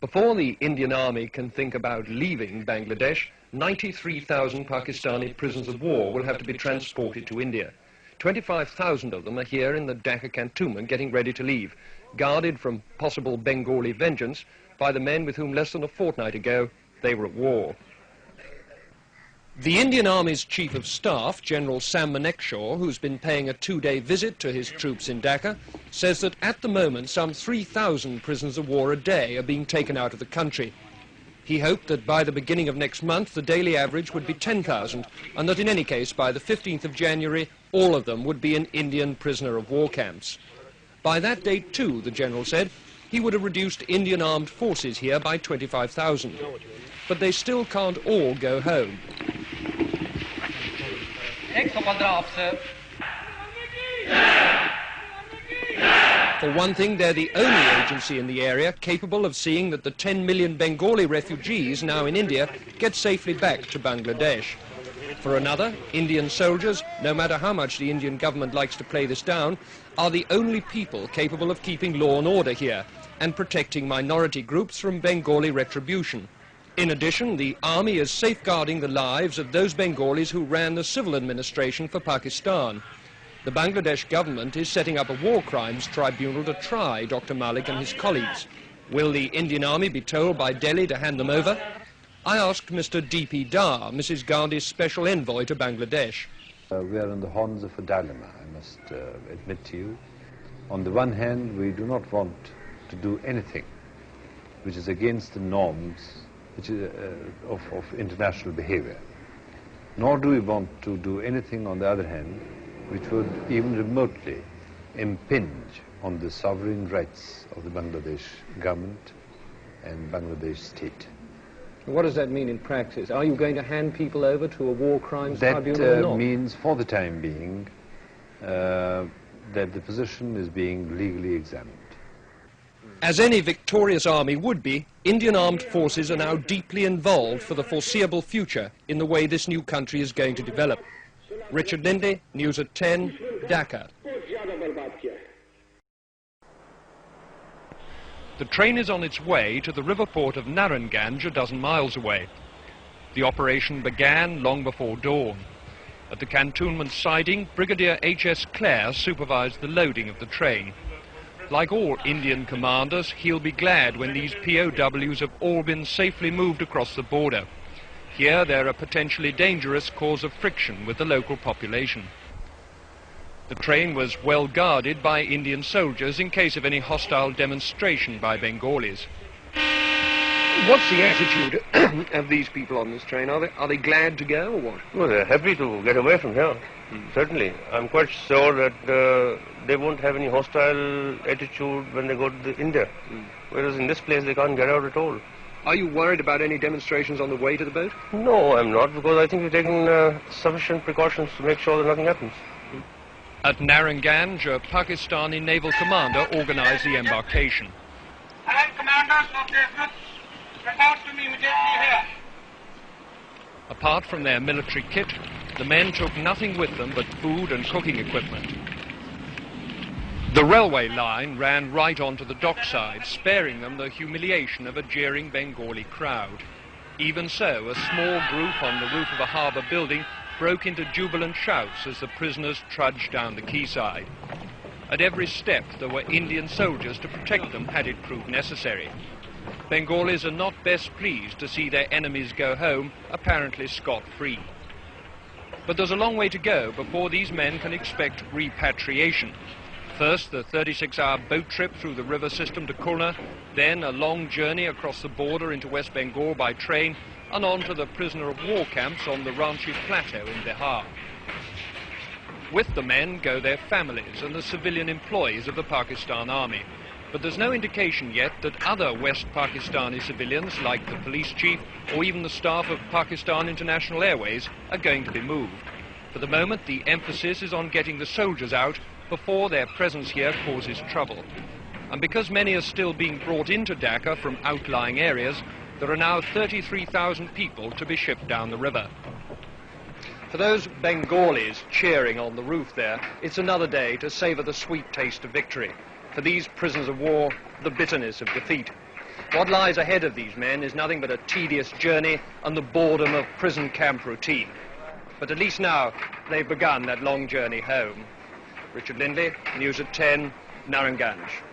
Before the Indian Army can think about leaving Bangladesh, 93,000 Pakistani prisoners of war will have to be transported to India. 25,000 of them are here in the Dhaka cantonment getting ready to leave, guarded from possible Bengali vengeance by the men with whom less than a fortnight ago they were at war. The Indian Army's Chief of Staff, General Sam Manekshaw, who's been paying a two-day visit to his troops in Dhaka, says that at the moment some 3,000 prisoners of war a day are being taken out of the country. He hoped that by the beginning of next month the daily average would be 10,000 and that in any case by the 15th of January all of them would be in Indian prisoner of war camps. By that date too, the General said, he would have reduced Indian armed forces here by 25,000. But they still can't all go home. For one thing, they're the only agency in the area capable of seeing that the 10 million Bengali refugees now in India get safely back to Bangladesh. For another, Indian soldiers, no matter how much the Indian government likes to play this down, are the only people capable of keeping law and order here and protecting minority groups from Bengali retribution. In addition, the army is safeguarding the lives of those Bengalis who ran the civil administration for Pakistan. The Bangladesh government is setting up a war crimes tribunal to try Dr. Malik and his colleagues. Will the Indian Army be told by Delhi to hand them over? I asked Mr. D.P. Dar, Mrs. Gandhi's special envoy to Bangladesh. We are on the horns of a dilemma, I must admit to you. On the one hand, we do not want to do anything which is against the norms of international behavior. Nor do we want to do anything, on the other hand, which would even remotely impinge on the sovereign rights of the Bangladesh government and Bangladesh state. What does that mean in practice? Are you going to hand people over to a war crimes tribunal or not? That means, for the time being, that the position is being legally examined. As any victorious army would be, Indian armed forces are now deeply involved for the foreseeable future in the way this new country is going to develop. Richard Lindley, News at 10, Dhaka. The train is on its way to the river port of Naranganj, a dozen miles away. The operation began long before dawn. At the cantonment siding, Brigadier H.S. Clare supervised the loading of the train. Like all Indian commanders, he'll be glad when these POWs have all been safely moved across the border. Here they're a potentially dangerous cause of friction with the local population. The train was well guarded by Indian soldiers in case of any hostile demonstration by Bengalis. What's the attitude of these people on this train? Are they glad to go or what? No, they're happy to get away from here. Certainly. I'm quite sure that they won't have any hostile attitude when they go to India. Whereas in this place they can't get out at all. Are you worried about any demonstrations on the way to the boat? No, I'm not, because I think we've taken sufficient precautions to make sure that nothing happens. At Naranganj, a Pakistani naval commander organized the embarkation. All commanders of the groups, report to me immediately here. Apart from their military kit, the men took nothing with them but food and cooking equipment. The railway line ran right onto the dockside, sparing them the humiliation of a jeering Bengali crowd. Even so, a small group on the roof of a harbour building broke into jubilant shouts as the prisoners trudged down the quayside. At every step there were Indian soldiers to protect them had it proved necessary. Bengalis are not best pleased to see their enemies go home apparently scot-free. But there's a long way to go before these men can expect repatriation. First, the 36-hour boat trip through the river system to Khulna, then a long journey across the border into West Bengal by train and on to the prisoner of war camps on the Ranchi Plateau in Bihar. With the men go their families and the civilian employees of the Pakistan Army. But there's no indication yet that other West Pakistani civilians, like the police chief or even the staff of Pakistan International Airways, are going to be moved. For the moment, the emphasis is on getting the soldiers out before their presence here causes trouble. And because many are still being brought into Dhaka from outlying areas, there are now 33,000 people to be shipped down the river. For those Bengalis cheering on the roof there, it's another day to savour the sweet taste of victory. For these prisoners of war, the bitterness of defeat. What lies ahead of these men is nothing but a tedious journey and the boredom of prison camp routine. But at least now they've begun that long journey home. Richard Lindley, News at 10, Naranganj.